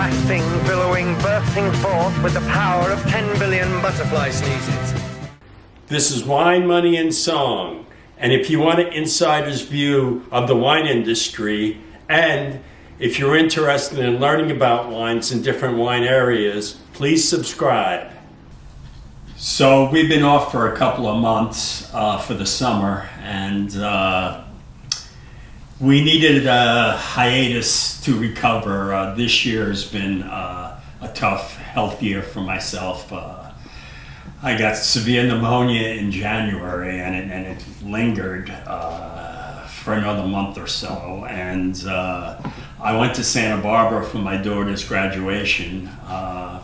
blasting, billowing, bursting forth with the power of 10 billion butterfly sneezes. This is Wine, Money, and Song. And if you want an insider's view of the wine industry, and if you're interested in learning about wines in different wine areas, please subscribe. So we've been off for a couple of months for the summer, and we needed a hiatus to recover. This year has been a tough health year for myself. I got severe pneumonia in January, and it lingered for another month or so. And I went to Santa Barbara for my daughter's graduation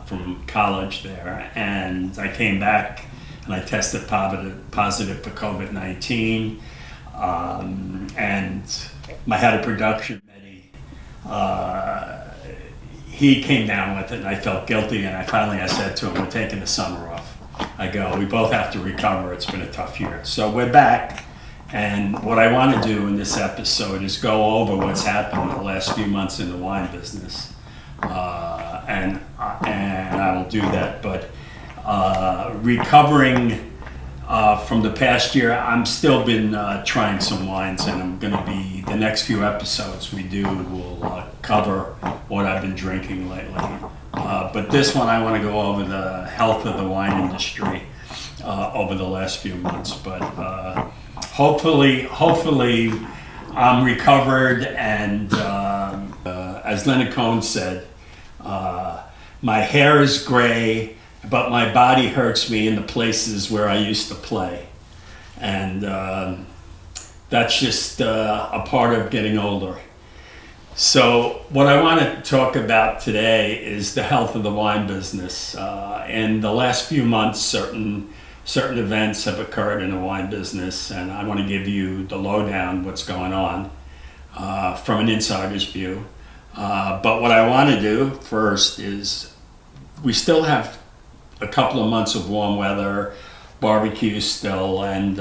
from college there, and I came back and I tested positive for COVID-19, and my head of production, he came down with it, and I felt guilty, and I said to him, we're taking the summer off. I go, we both have to recover. It's been a tough year. So we're back, and what I want to do in this episode is go over what's happened in the last few months in the wine business, and I will do that. But recovering from the past year, I'm still been trying some wines, and I'm going to be, the next few episodes we do will cover what I've been drinking lately. But this one, I want to go over the health of the wine industry over the last few months. But hopefully I'm recovered, and as Leonard Cohen said, my hair is gray, but my body hurts me in the places where I used to play. And that's just a part of getting older. So what I want to talk about today is the health of the wine business. In the last few months, certain events have occurred in the wine business, and I want to give you the lowdown, what's going on from an insider's view. But what I want to do first is, we still have a couple of months of warm weather, barbecue still, and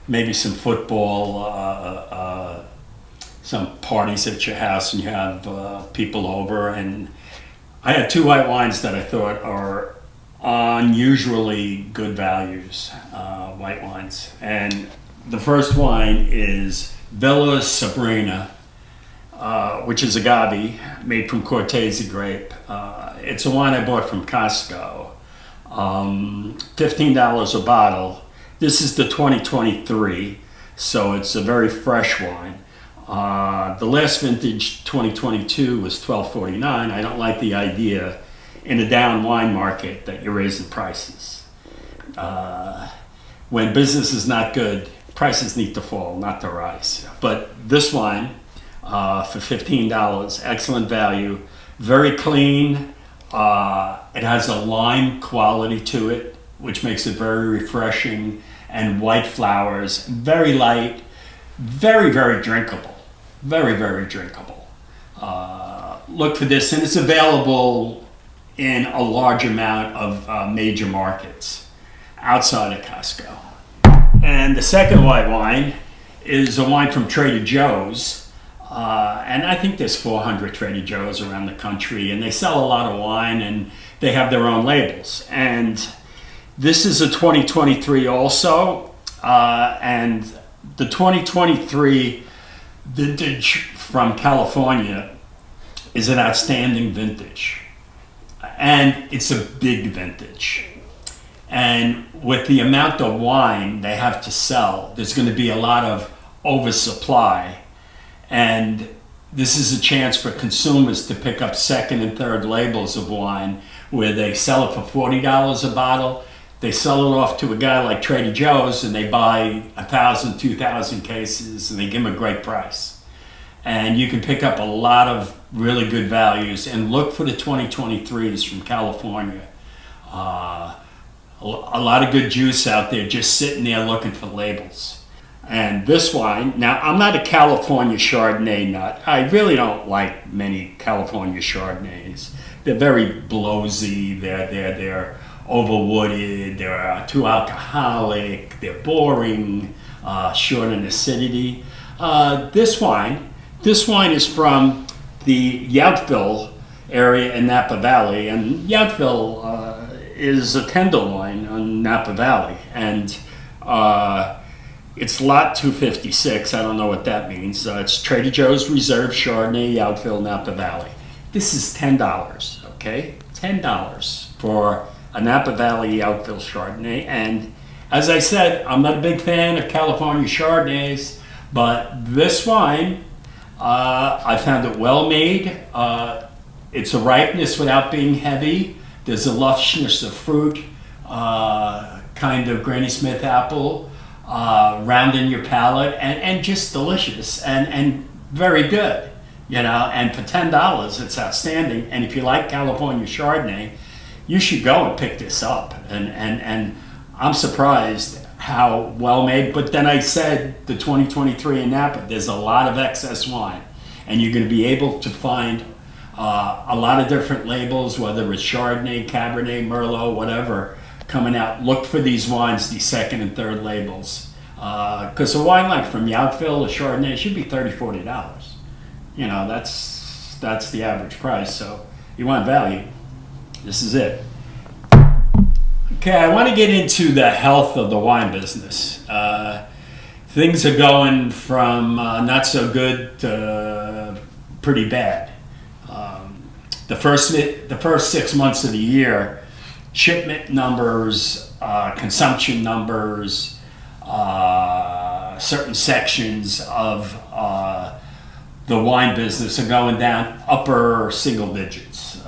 maybe some football, some parties at your house, and you have people over. And I had two white wines that I thought are unusually good values, white wines. And the first wine is Villa's Sabrina, which is agave made from Cortese grape. It's a wine I bought from Costco, $15 a bottle. This is the 2023, so it's a very fresh wine. The last vintage, 2022, was $12.49. I don't like the idea in a down wine market that you're raising prices. When business is not good, prices need to fall, not to rise. But this wine, for $15, excellent value, very clean. It has a lime quality to it, which makes it very refreshing, and white flowers, very light, very, very drinkable. Very, very drinkable. Look for this, and it's available in a large amount of major markets outside of Costco. And the second white wine is a wine from Trader Joe's. And I think there's 400 Trader Joe's around the country, and they sell a lot of wine, and they have their own labels. And this is a 2023 also, and the 2023 vintage from California is an outstanding vintage, and it's a big vintage. And with the amount of wine they have to sell, there's going to be a lot of oversupply, and this is a chance for consumers to pick up second and third labels of wine where they sell it for $40 a bottle. They sell it off to a guy like Trader Joe's, and they buy 1,000, 2,000 cases, and they give them a great price. And you can pick up a lot of really good values, and look for the 2023s from California. A lot of good juice out there just sitting there looking for labels. And this wine, now I'm not a California Chardonnay nut. I really don't like many California Chardonnays. They're very blowsy, they're overwooded, they're too alcoholic, they're boring, short in acidity. This wine is from the Yountville area in Napa Valley, and Yountville is a tenderloin on Napa Valley, and it's lot 256. I don't know what that means. It's Trader Joe's Reserve Chardonnay, Yountville, Napa Valley. This is $10, okay? $10 for a Napa Valley Yountville Chardonnay. And as I said, I'm not a big fan of California Chardonnays, but this wine, I found it well made. It's a ripeness without being heavy. There's a lushness of fruit, kind of Granny Smith apple, round in your palate, and just delicious and very good, you know. And for $10, it's outstanding. And if you like California Chardonnay, you should go and pick this up. And I'm surprised how well made. But then I said the 2023 in Napa, there's a lot of excess wine, and you're going to be able to find a lot of different labels, whether it's Chardonnay, Cabernet, Merlot, whatever, coming out. Look for these wines, these second and third labels. Because a wine like from Yountville, a Chardonnay, should be $30, $40. You know, that's the average price. So you want value, this is it. Okay, I want to get into the health of the wine business. Things are going from not so good to pretty bad. The first 6 months of the year, shipment numbers, consumption numbers, certain sections of the wine business are going down upper single digits,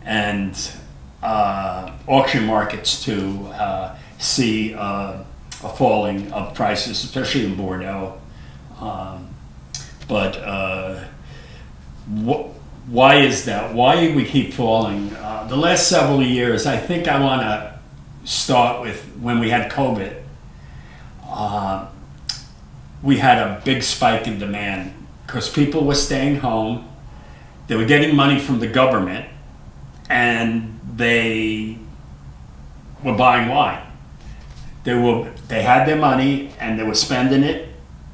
and auction markets too see a falling of prices, especially in Bordeaux. Why is that? Why do we keep falling? The last several years, I think I want to start with when we had COVID. We had a big spike in demand because people were staying home. They were getting money from the government, and they were buying wine. They had their money, and they were spending it,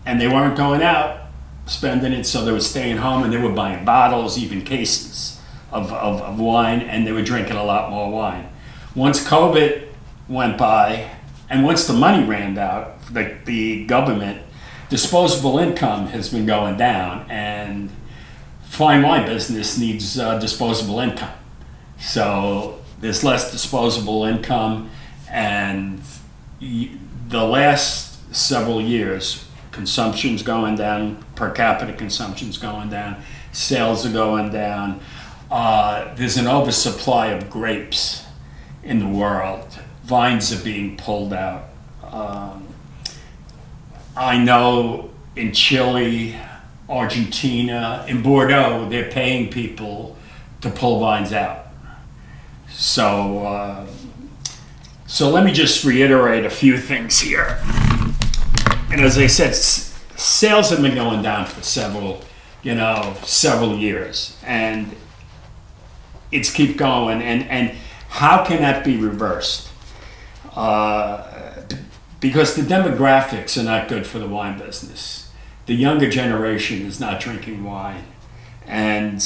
and they weren't going out spending it, so they were staying home, and they were buying bottles, even cases of wine, and they were drinking a lot more wine. Once COVID went by, and once the money ran out, the government, disposable income has been going down, and fine wine business needs disposable income. So there's less disposable income, and the last several years, consumption's going down, per capita consumption's going down, sales are going down. There's an oversupply of grapes in the world. Vines are being pulled out. I know in Chile, Argentina, in Bordeaux, they're paying people to pull vines out. So let me just reiterate a few things here. And as I said, sales have been going down for several years, and it's keep going. And how can that be reversed? Because the demographics are not good for the wine business. The younger generation is not drinking wine, and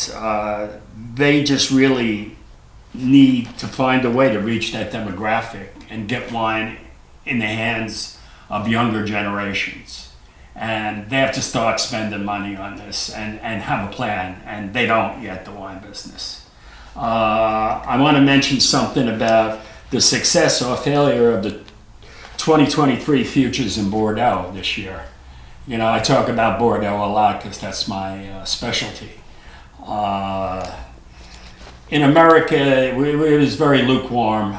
they just really need to find a way to reach that demographic and get wine in the hands of younger generations. And they have to start spending money on this and have a plan, and they don't yet, the wine business. I want to mention something about the success or failure of the 2023 futures in Bordeaux this year. You know, I talk about Bordeaux a lot because that's my specialty. In America, it was very lukewarm.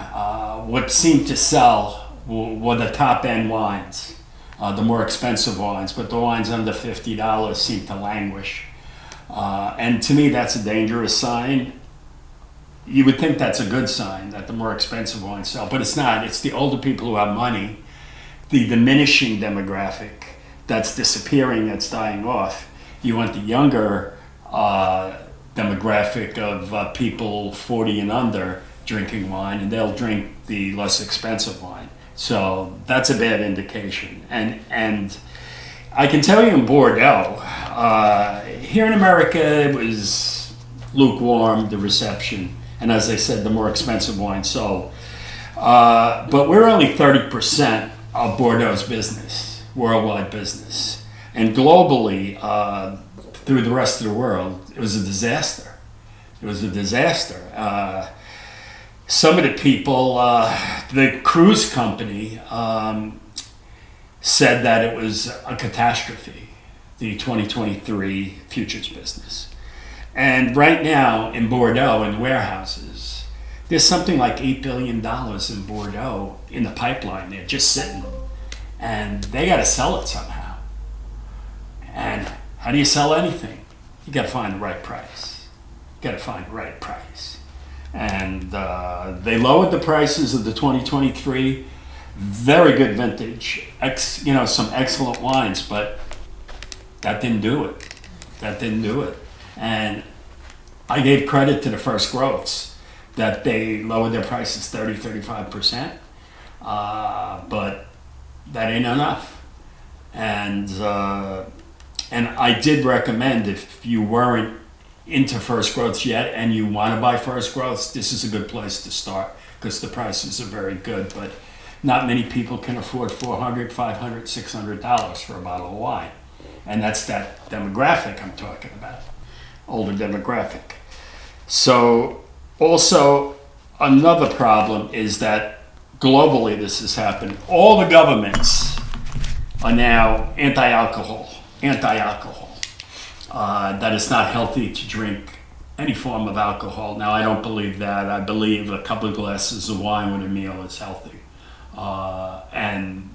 What seemed to sell were the top-end wines, the more expensive wines, but the wines under $50 seem to languish. And to me, that's a dangerous sign. You would think that's a good sign, that the more expensive wines sell, but it's not. It's the older people who have money, the diminishing demographic that's disappearing, that's dying off. You want the younger demographic of people 40 and under drinking wine, and they'll drink the less expensive wine. So that's a bad indication. And I can tell you in Bordeaux, here in America, it was lukewarm the reception, and as I said, the more expensive wine sold. But we're only 30% of Bordeaux's business, worldwide business. And globally, through the rest of the world, it was a disaster. It was a disaster. Some of the people, the cruise company said that it was a catastrophe, the 2023 futures business. And right now in Bordeaux, in warehouses, there's something like $8 billion in Bordeaux in the pipeline. They're just sitting. And they got to sell it somehow. And how do you sell anything? You got to find the right price. You got to find the right price. And they lowered the prices of the 2023. Very good vintage, some excellent wines, but that didn't do it. That didn't do it. And I gave credit to the First Growths that they lowered their prices 35%, but that ain't enough. And I did recommend, if you weren't into First Growths yet and you want to buy First Growths, this is a good place to start because the prices are very good. But not many people can afford $400, $500, $600 for a bottle of wine. And that's that demographic I'm talking about, older demographic. So also another problem is that globally this has happened. All the governments are now anti-alcohol, that it's not healthy to drink any form of alcohol. Now, I don't believe that. I believe a couple of glasses of wine with a meal is healthy. And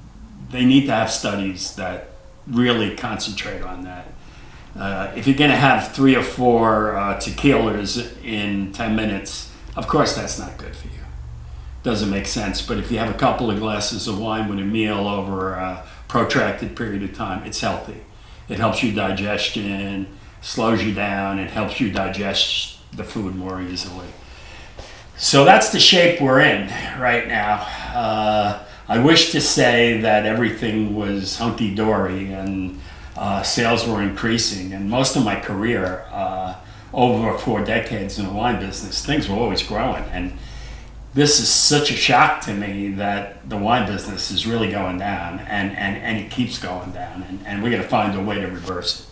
they need to have studies that really concentrate on that. If you're going to have 3 or 4 tequilas in 10 minutes, of course that's not good for you. Doesn't make sense. But if you have a couple of glasses of wine with a meal over a protracted period of time, it's healthy. It helps your digestion, slows you down, it helps you digest the food more easily. So that's the shape we're in right now. I wish to say that everything was hunky-dory and sales were increasing. And most of my career, over 4 decades in the wine business, things were always growing. And this is such a shock to me that the wine business is really going down and it keeps going down. And we're going to find a way to reverse it.